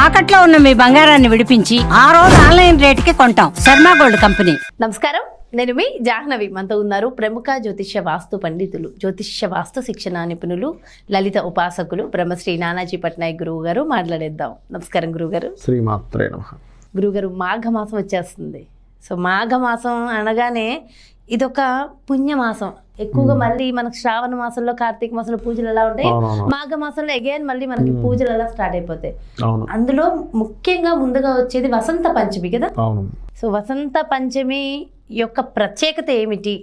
తాకట్లో ఉన్న మీ బంగారాన్ని విడిపించి ఆ రోజు ఆన్లైన్ రేటుకి కొంటాం. Sharma gold company. నమస్కారం, నేను మీ జాహ్నవి. మనతో ఉన్నారు ప్రముఖ జ్యోతిష్య వాస్తు పండితులు, జ్యోతిష్య వాస్తు శిక్షణ నిపుణులు, లలిత ఉపాసకులు బ్రహ్మశ్రీ నానాజీ పట్నాయక్ గురువు గారు. మాట్లాడేద్దాం. నమస్కారం గురుగారు. శ్రీమాత్రే నమః. గురుగారు, మాఘమాసం వచ్చేస్తుంది. సో మాఘమాసం అనగానే ఇదొక పుణ్యమాసం. ఎక్కువగా మళ్ళీ మనకు శ్రావణ మాసంలో, కార్తీక మాసంలో పూజలు ఎలా ఉంటాయి, మాఘ మాసంలో అగైన్ మళ్ళీ మనకి పూజలు ఎలా స్టార్ట్ అయిపోతాయి. అందులో ముఖ్యంగా ముందుగా వచ్చేది వసంత పంచమి కదా. సో వసంత పంచమి యొక్క ప్రత్యేకత ఏమిటి?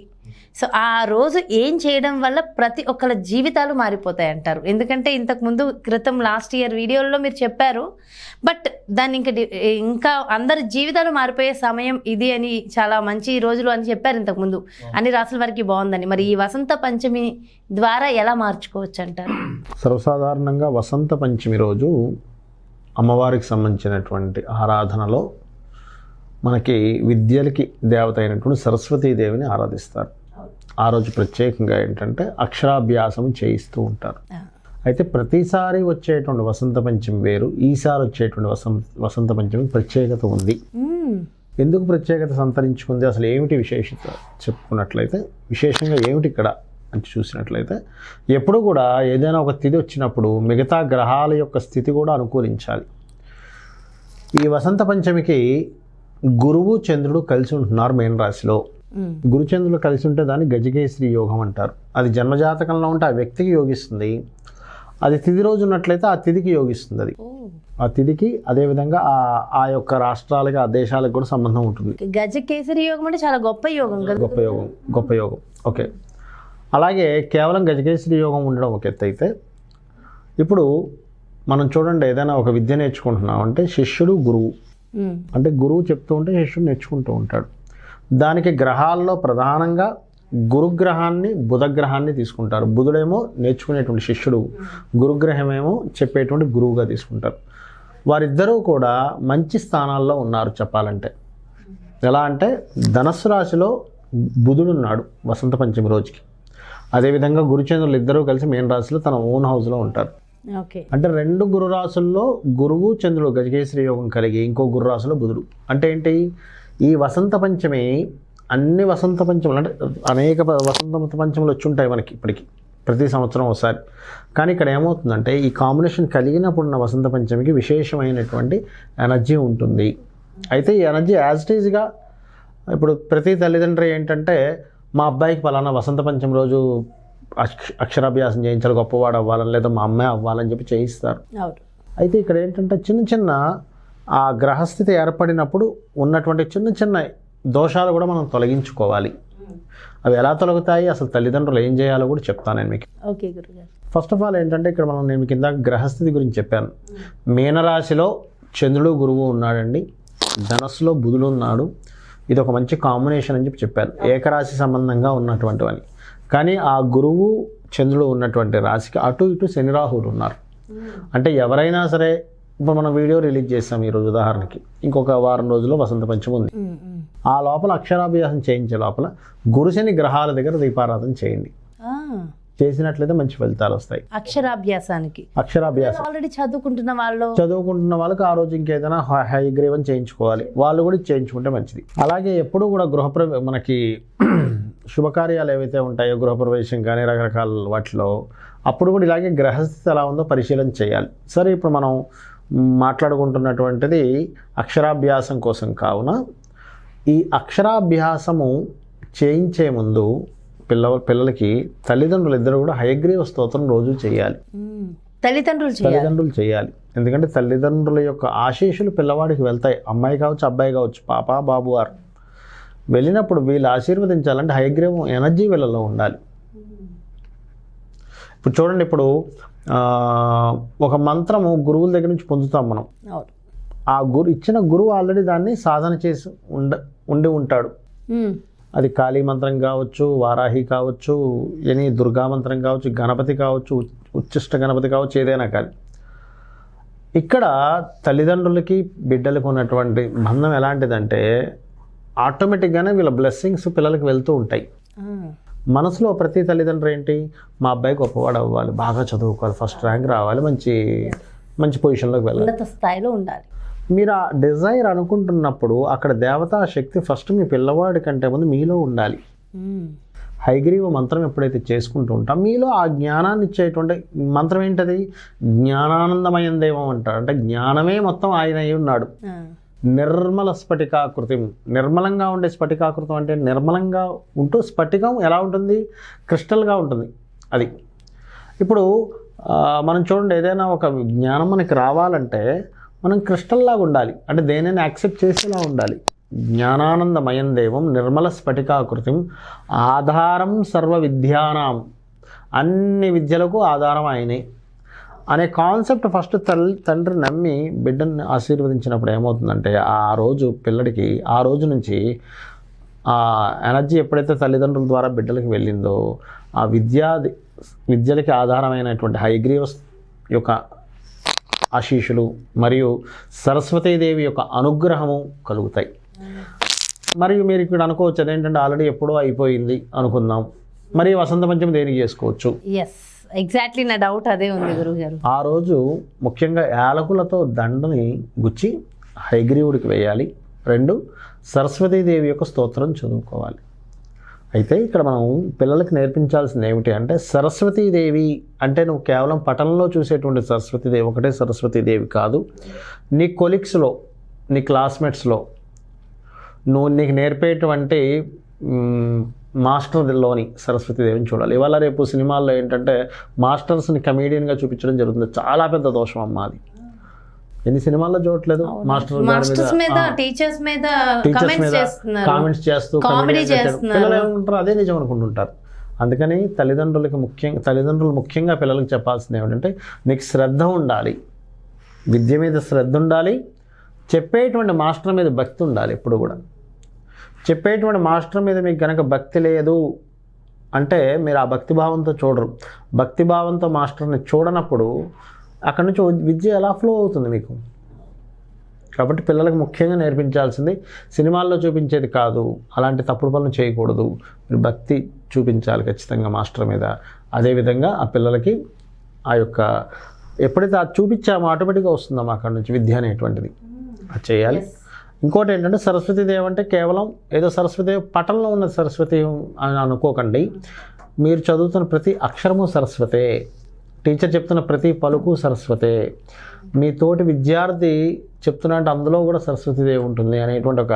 సో ఆ రోజు ఏం చేయడం వల్ల ప్రతి ఒక్కళ్ళ జీవితాలు మారిపోతాయి అంటారు? ఎందుకంటే ఇంతకుముందు క్రితం లాస్ట్ ఇయర్ వీడియోలో మీరు చెప్పారు, బట్ దాన్ని ఇంకా అందరి జీవితాలు మారిపోయే సమయం ఇది అని, చాలా మంచి రోజులు అని చెప్పారు ఇంతకుముందు. అన్ని రాసుల వారికి బాగుందని. మరి ఈ వసంత పంచమి ద్వారా ఎలా మార్చుకోవచ్చు అంటారు? సర్వసాధారణంగా వసంత పంచమి రోజు అమ్మవారికి సంబంధించినటువంటి ఆరాధనలో మనకి విద్యలకి దేవత అయినటువంటి సరస్వతీదేవిని ఆరాధిస్తారు. ఆ రోజు ప్రత్యేకంగా ఏంటంటే అక్షరాభ్యాసం చేయిస్తూ ఉంటారు. అయితే ప్రతిసారి వచ్చేటువంటి వసంత పంచమి వేరు, ఈసారి వచ్చేటువంటి వసంత పంచమి ప్రత్యేకత ఉంది. ఎందుకు ప్రత్యేకత సంతరించుకుంది, అసలు ఏమిటి విశేషత చెప్పుకున్నట్లయితే, విశేషంగా ఏమిటి ఇక్కడ అని చూసినట్లయితే, ఎప్పుడు కూడా ఏదైనా ఒక తిథి వచ్చినప్పుడు మిగతా గ్రహాల యొక్క స్థితి కూడా అనుకూలించాలి. ఈ వసంత పంచమికి గురువు చంద్రుడు కలిసి ఉంటున్నారు మేన రాశిలో. గురుచంద్రులు కలిసి ఉంటే దాన్ని గజకేసరి యోగం అంటారు. అది జన్మజాతకంలో ఉంటే ఆ వ్యక్తికి యోగిస్తుంది. అది తిథి రోజు ఉన్నట్లయితే ఆ తిథికి యోగిస్తుంది. అది ఆ తిథికి, అదేవిధంగా ఆ యొక్క రాష్ట్రాలకి, ఆ దేశాలకు కూడా సంబంధం ఉంటుంది. గజకేసరి యోగం అంటే చాలా గొప్ప యోగం కదా. గొప్ప యోగం. ఓకే. అలాగే కేవలం గజకేసరి యోగం ఉండడం ఒక ఎత్తు అయితే, ఇప్పుడు మనం చూడండి, ఏదైనా ఒక విద్య నేర్చుకుంటున్నాం అంటే శిష్యుడు గురువు, అంటే గురువు చెప్తూ ఉంటే శిష్యుడు నేర్చుకుంటూ ఉంటాడు. దానికి గ్రహాల్లో ప్రధానంగా గురుగ్రహాన్ని, బుధగ్రహాన్ని తీసుకుంటారు. బుధుడేమో నేర్చుకునేటువంటి శిష్యుడు, గురుగ్రహమేమో చెప్పేటువంటి గురువుగా తీసుకుంటారు. వారిద్దరూ కూడా మంచి స్థానాల్లో ఉన్నారు చెప్పాలంటే. ఎలా అంటే ధనస్సు రాశిలో బుధుడున్నాడు వసంత పంచమి రోజుకి. అదేవిధంగా గురుచంద్రులు ఇద్దరూ కలిసి మేన రాశిలో తన ఓన్ హౌస్లో ఉంటారు. అంటే రెండు గురు రాశుల్లో గురువు చంద్రుడు గజకేసరి యోగం కలిగి, ఇంకో గురు రాశిలో బుధుడు. అంటే ఏంటి, ఈ వసంత పంచమి అన్ని వసంత పంచములు అంటే అనేక వసంత పంచములు వచ్చి ఉంటాయి మనకి ఇప్పటికి, ప్రతి సంవత్సరం ఒకసారి. కానీ ఇక్కడ ఏమవుతుందంటే, ఈ కాంబినేషన్ కలిగినప్పుడు ఉన్న వసంత పంచమికి విశేషమైనటువంటి ఎనర్జీ ఉంటుంది. అయితే ఈ ఎనర్జీ యాజ్ ఇట్ ఈజ్గా ఇప్పుడు ప్రతి తల్లిదండ్రి ఏంటంటే, మా అబ్బాయికి పలానా వసంత పంచమి రోజు అక్షరాభ్యాసం చేయించాలి, గొప్పవాడు అవ్వాలని, లేదా మా అమ్మాయి అవ్వాలని చెప్పి చేయిస్తారు. అయితే ఇక్కడ ఏంటంటే చిన్న ఆ గ్రహస్థితి ఏర్పడినప్పుడు ఉన్నటువంటి చిన్న దోషాలు కూడా మనం తొలగించుకోవాలి. అవి ఎలా తొలగుతాయి, అసలు తల్లిదండ్రులు ఏం చేయాలో కూడా చెప్తాను నేను మీకు. ఓకే గురుగారు. ఫస్ట్ ఆఫ్ ఆల్ ఏంటంటే, ఇక్కడ నేను కింద గ్రహస్థితి గురించి చెప్పాను. మీనరాశిలో చంద్రుడు గురువు ఉన్నాడండి, ధనస్సులో బుధుడు ఉన్నాడు. ఇది ఒక మంచి కాంబినేషన్ అని చెప్పి చెప్పాను, ఏకరాశి సంబంధంగా ఉన్నటువంటివని. కానీ ఆ గురువు చంద్రుడు ఉన్నటువంటి రాశికి అటు ఇటు శని రాహువులు ఉన్నారు. అంటే ఎవరైనా సరే, ఇప్పుడు మనం వీడియో రిలీజ్ చేస్తాం ఈరోజు ఉదాహరణకి, ఇంకొక వారం రోజుల్లో వసంత పంచమి ఉంది. ఆ లోపల అక్షరాభ్యాసం చేయించే లోపల గురుశని గ్రహాల దగ్గర దీపారాధన చేయండి. చేసినట్లయితే మంచి ఫలితాలు వస్తాయి. అక్షరాభ్యాసం ఆల్రెడీ చదువుకుంటున్న వాళ్ళకి ఆ రోజు ఇంకేదైనా హయగ్రీవం చేయించుకోవాలి, వాళ్ళు కూడా చేయించుకుంటే మంచిది. అలాగే ఎప్పుడు కూడా మనకి శుభకార్యాలు ఏవైతే ఉంటాయో, గృహప్రవేశం కానీ రకరకాల వాటిలో, అప్పుడు కూడా ఇలాగే గ్రహస్థితి ఎలా ఉందో పరిశీలన చేయాలి. సరే, ఇప్పుడు మనం మాట్లాడుకుంటున్నటువంటిది అక్షరాభ్యాసం కోసం కావున, ఈ అక్షరాభ్యాసము చేయించే ముందు పిల్లలకి తల్లిదండ్రులు ఇద్దరు కూడా హయగ్రీవ స్తోత్రం రోజు చేయాలి. తల్లిదండ్రులు చేయాలి. ఎందుకంటే తల్లిదండ్రుల యొక్క ఆశీస్సులు పిల్లవాడికి వెళ్తాయి. అమ్మాయి కావచ్చు, అబ్బాయి కావచ్చు, పాప బాబు వారు వెళ్ళినప్పుడు వీళ్ళు ఆశీర్వదించాలంటే హయగ్రీవం ఎనర్జీ వీళ్ళలో ఉండాలి. ఇప్పుడు చూడండి, ఇప్పుడు ఒక మంత్రము గురువుల దగ్గర నుంచి పొందుతాం మనం. ఆ ఇచ్చిన గురువు ఆల్రెడీ దాన్ని సాధన చేసి ఉండి ఉంటాడు. అది కాళీ మంత్రం కావచ్చు, వారాహి కావచ్చు, ఎనీ దుర్గా మంత్రం కావచ్చు, గణపతి కావచ్చు, ఉచ్చిష్ట గణపతి కావచ్చు, ఏదైనా కానీ. ఇక్కడ తల్లిదండ్రులకి బిడ్డలకు ఉన్నటువంటి బంధం ఎలాంటిదంటే, ఆటోమేటిక్గానే వీళ్ళ బ్లెస్సింగ్స్ పిల్లలకి వెళ్తూ ఉంటాయి. మనసులో ప్రతి తల్లిదండ్రులు ఏంటి, మా అబ్బాయి గొప్పవాడు అవ్వాలి, బాగా చదువుకోవాలి, ఫస్ట్ ర్యాంక్ రావాలి, మంచి మంచి పొజిషన్లోకి వెళ్ళాలి, ఉన్నత స్థాయిలో ఉండాలి. మీరు ఆ డిజైర్ అనుకుంటున్నప్పుడు అక్కడ దేవతా శక్తి ఫస్ట్ మీ పిల్లవాడి కంటే ముందు మీలో ఉండాలి. హయగ్రీవ మంత్రం ఎప్పుడైతే చేసుకుంటూ ఉంటాం మీలో ఆ జ్ఞానాన్ని ఇచ్చేటువంటి మంత్రం ఏంటది? జ్ఞానానందమయం దైవం అంటారు. అంటే జ్ఞానమే మొత్తం ఆయన అయి ఉన్నాడు. నిర్మల స్ఫటికాకృతి, నిర్మలంగా ఉండే స్ఫటికాకృతం అంటే నిర్మలంగా ఉంటూ, స్ఫటికం ఎలా ఉంటుంది? క్రిస్టల్గా ఉంటుంది. అది ఇప్పుడు మనం చూడండి, ఏదైనా ఒక జ్ఞానం మనకి రావాలంటే మనం క్రిస్టల్లాగా ఉండాలి, అంటే దేనిని యాక్సెప్ట్ చేసేలా ఉండాలి. జ్ఞానానందమయం దేవం నిర్మల స్ఫటికాకృతిం ఆధారం సర్వ విద్యానాం, అన్ని విద్యలకు ఆధారం ఆయనే అనే కాన్సెప్ట్ ఫస్ట్ తండ్రి నమ్మి బిడ్డని ఆశీర్వదించినప్పుడు ఏమవుతుందంటే ఆ రోజు పిల్లడికి ఆ రోజు నుంచి ఆ ఎనర్జీ ఎప్పుడైతే తల్లిదండ్రుల ద్వారా బిడ్డలకి వెళ్ళిందో ఆ విద్యలకి ఆధారమైనటువంటి హయగ్రీవ యొక్క ఆశీస్సులు మరియు సరస్వతీదేవి యొక్క అనుగ్రహము కలుగుతాయి. మరియు మీరు ఇక్కడ అనుకోవచ్చు అదేంటంటే ఆల్రెడీ ఎప్పుడో అయిపోయింది అనుకుందాం, మరి వసంత పంచమి దేనికి చేసుకోవచ్చు? ఎస్, ఎగ్జాక్ట్లీ నా డౌట్ అదే ఉంది గురువుగారు. ఆ రోజు ముఖ్యంగా యాలకులతో దండని గుచ్చి హయగ్రీవుడికి వేయాలి. 2 సరస్వతీదేవి యొక్క స్తోత్రం చదువుకోవాలి. అయితే ఇక్కడ మనం పిల్లలకి నేర్పించాల్సింది ఏమిటి అంటే సరస్వతీదేవి అంటే నువ్వు కేవలం పటంలో చూసేటువంటి సరస్వతీదేవి ఒకటే సరస్వతీదేవి కాదు, నీ కొలీగ్స్లో నీ క్లాస్మేట్స్లో నువ్వు నీకు నేర్పేటువంటి మాస్టర్లోని సరస్వతీదేవిని చూడాలి. ఇవాళ రేపు సినిమాల్లో ఏంటంటే మాస్టర్స్ని కమీడియన్గా చూపించడం జరుగుతుంది. చాలా పెద్ద దోషం అమ్మ అది. ఎన్ని సినిమాల్లో చూడట్లేదు మాస్టర్స్ మీద టీచర్స్ మీద కామెంట్స్ చేస్తూ పిల్లలు ఏమంటారు అదే నిజం అనుకుంటుంటారు. అందుకని తల్లిదండ్రులు ముఖ్యంగా పిల్లలకు చెప్పాల్సింది ఏమిటంటే నీకు శ్రద్ధ ఉండాలి, విద్య మీద శ్రద్ధ ఉండాలి, చెప్పేటువంటి మాస్టర్ మీద భక్తి ఉండాలి. ఎప్పుడు కూడా చెప్పేటువంటి మాస్టర్ మీద మీకు కనుక భక్తి లేదు అంటే మీరు ఆ భక్తిభావంతో చూడరు. భక్తిభావంతో మాస్టర్ని చూడనప్పుడు అక్కడి నుంచి విద్య ఎలా ఫ్లో అవుతుంది మీకు? కాబట్టి పిల్లలకు ముఖ్యంగా నేర్పించాల్సింది సినిమాల్లో చూపించేది కాదు, అలాంటి తప్పుడు పనులు చేయకూడదు. మీరు భక్తి చూపించాలి ఖచ్చితంగా మాస్టర్ మీద. అదేవిధంగా ఆ పిల్లలకి ఆ యొక్క ఎప్పుడైతే అది చూపించామో ఆటోమేటిక్గా వస్తుందమ్మా అక్కడి నుంచి విద్య అనేటువంటిది. అది చేయాలి. ఇంకోటి ఏంటంటే సరస్వతీదేవి అంటే కేవలం ఏదో సరస్వతీదేవి పటంలో ఉన్న సరస్వతి అని అనుకోకండి. మీరు చదువుతున్న ప్రతి అక్షరము సరస్వతే, టీచర్ చెప్తున్న ప్రతి పలుకు సరస్వతే, మీ తోటి విద్యార్థి చెప్తున్నా అంటే అందులో కూడా సరస్వతీదేవి ఉంటుంది అనేటువంటి ఒక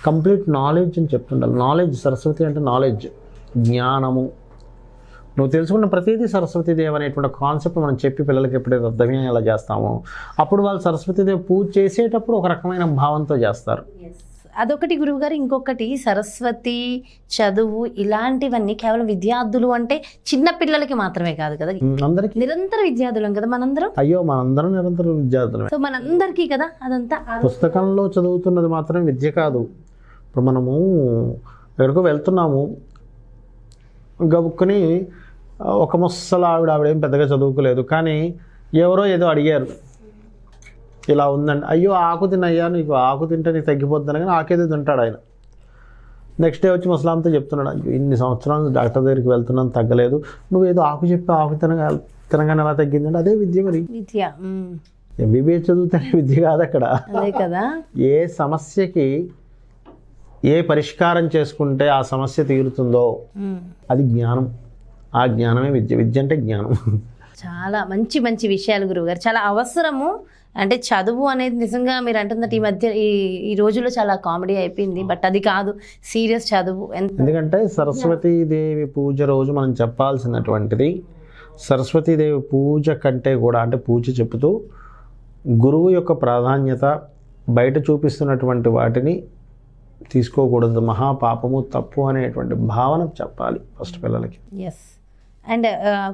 కంప్లీట్ నాలెడ్జ్ అని చెప్తుండాలి. నాలెడ్జ్, సరస్వతి అంటే నాలెడ్జ్, జ్ఞానము. నువ్వు తెలుసుకున్న ప్రతిదీ సరస్వతీదేవి అనేటువంటి కాన్సెప్ట్ మనం చెప్పి పిల్లలకి ఎప్పుడైతే అర్థమయ్యేలా చేస్తామో అప్పుడు వాళ్ళు సరస్వతీదేవి పూజ చేసేటప్పుడు ఒక రకమైన భావంతో చేస్తారు. అదొకటి గురువుగారు. ఇంకొకటి సరస్వతి చదువు ఇలాంటివన్నీ కేవలం విద్యార్థులు అంటే చిన్న పిల్లలకి మాత్రమే కాదు కదా, అందరికీ నిరంతర విద్యార్థులం కదా మనందరం. అయ్యో మనందరం నిరంతర విద్యార్థులమే. సో మనందరికీ కదా అదంతా. పుస్తకంలో చదువుతున్నది మాత్రమే విద్య కాదు. ఇప్పుడు మనము ఎక్కడికో వెళ్తున్నాము, గబుక్కుని ఒక ముసలి ఆవిడేం పెద్దగా చదువుకోలేదు, కానీ ఎవరో ఏదో అడిగారు ఇలా ఉందండి, అయ్యో ఆకు తినయ్యా, నీకు ఆకు తింటే నీకు తగ్గిపోద్దని, కానీ ఆకేదో తింటాడు ఆయన. నెక్స్ట్ డే వచ్చి ముసలాంతో చెప్తున్నాడు, అయ్యో ఇన్ని సంవత్సరాలు డాక్టర్ దగ్గరికి వెళ్తున్నాను తగ్గలేదు, నువ్వు ఏదో ఆకు చెప్పి ఆకు తినగానే ఎలా తగ్గిందంటే అదే విద్య. మరి విద్య ఎంబీబీఎస్ చదువుతానే విద్య కాదు అక్కడ. అదే కదా. ఏ సమస్యకి ఏ పరిష్కారం చేసుకుంటే ఆ సమస్య తీరుతుందో అది జ్ఞానం. ఆ జ్ఞానమే విద్య. విద్య అంటే జ్ఞానం. చాలా మంచి మంచి విషయాలు గురువుగారు, చాలా అవసరము. అంటే చదువు అనేది నిజంగా మీరు అంటున్నట్టు ఈ మధ్య ఈ రోజుల్లో చాలా కామెడీ అయిపోయింది, బట్ అది కాదు, సీరియస్ చదువు. ఎందుకంటే సరస్వతీదేవి పూజ రోజు మనం చెప్పాల్సినటువంటిది సరస్వతీదేవి పూజ కంటే కూడా, అంటే పూజ చెబుతూ గురువు యొక్క ప్రాధాన్యత బయట చూపిస్తున్నటువంటి వాటిని తీసుకోకూడదు, మహాపాపము తప్పు అనేటువంటి భావన చెప్పాలి ఫస్ట్ పిల్లలకి. ఎస్. అండ్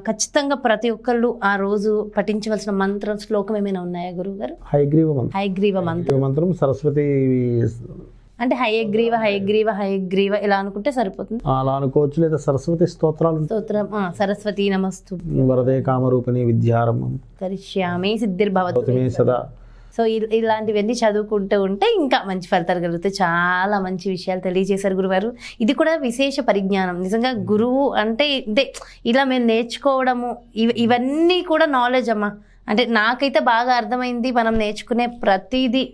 ఖచ్చితంగా ప్రతి ఒక్కళ్ళు ఆ రోజు పఠించవలసిన మంత్రం శ్లోకం ఏమైనా ఉన్నాయా గురువుగారు? హయగ్రీవ మంత్రం. హయగ్రీవ మంత్రం సరస్వతి అంటే హయగ్రీవ హయగ్రీవ హయగ్రీవ ఇలా అనుకుంటే సరిపోతుంది. అలా అనుకోవచ్చు. లేదా సరస్వతి స్తోత్రం, సరస్వతి నమస్తు వరదే కామరూపిణి విద్యారంభం కరిష్యామి సిద్ధిర్భవతు సదా. సో ఇలాంటివన్నీ చదువుకుంటూ ఉంటే ఇంకా మంచి ఫలితాలు కలుగుతాయి. చాలా మంచి విషయాలు తెలియజేశారు గురువారు. ఇది కూడా విశేష పరిజ్ఞానం. నిజంగా గురువు అంటే ఇదే, ఇలా మేము నేర్చుకోవడము ఇవన్నీ కూడా నాలెడ్జ్ అమ్మా. అంటే నాకైతే బాగా అర్థమైంది, మనం నేర్చుకునే ప్రతిదీ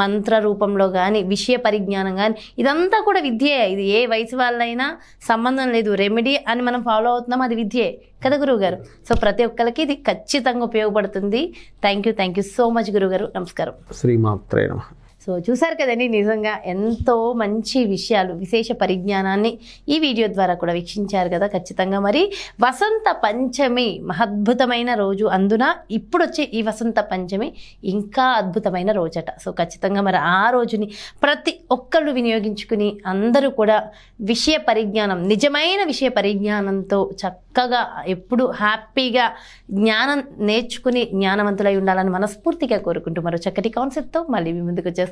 మంత్ర రూపంలో కానీ విషయ పరిజ్ఞానం కానీ ఇదంతా కూడా విద్యే. ఇది ఏ వయసు వాళ్ళైనా సంబంధం లేదు, రెమెడీ అని మనం ఫాలో అవుతున్నాం, అది విద్యే కదా గురువుగారు. సో ప్రతి ఒక్కరికి ఇది ఖచ్చితంగా ఉపయోగపడుతుంది. థ్యాంక్ యూ సో మచ్ గురువుగారు. నమస్కారం. శ్రీమాత్రే నమః. సో చూసారు కదండి, నిజంగా ఎంతో మంచి విషయాలు, విశేష పరిజ్ఞానాన్ని ఈ వీడియో ద్వారా కూడా వీక్షించారు కదా. ఖచ్చితంగా మరి వసంత పంచమి మహద్భుతమైన రోజు, అందున ఇప్పుడు వచ్చే ఈ వసంత పంచమి ఇంకా అద్భుతమైన రోజట. సో ఖచ్చితంగా మరి ఆ రోజుని ప్రతి ఒక్కళ్ళు వినియోగించుకుని అందరూ కూడా విషయ పరిజ్ఞానం, నిజమైన విషయ పరిజ్ఞానంతో చక్కగా ఎప్పుడు హ్యాపీగా జ్ఞానం నేర్చుకుని జ్ఞానవంతులై ఉండాలని మనస్ఫూర్తిగా కోరుకుంటూ మరో చక్కటి కాన్సెప్ట్తో మళ్ళీ మీ ముందుకు వచ్చేస్తాను.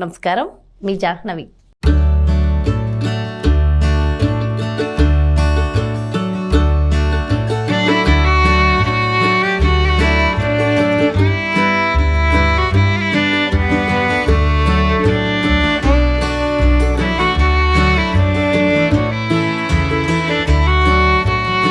నమస్కారం, మీ జాహ్నవి.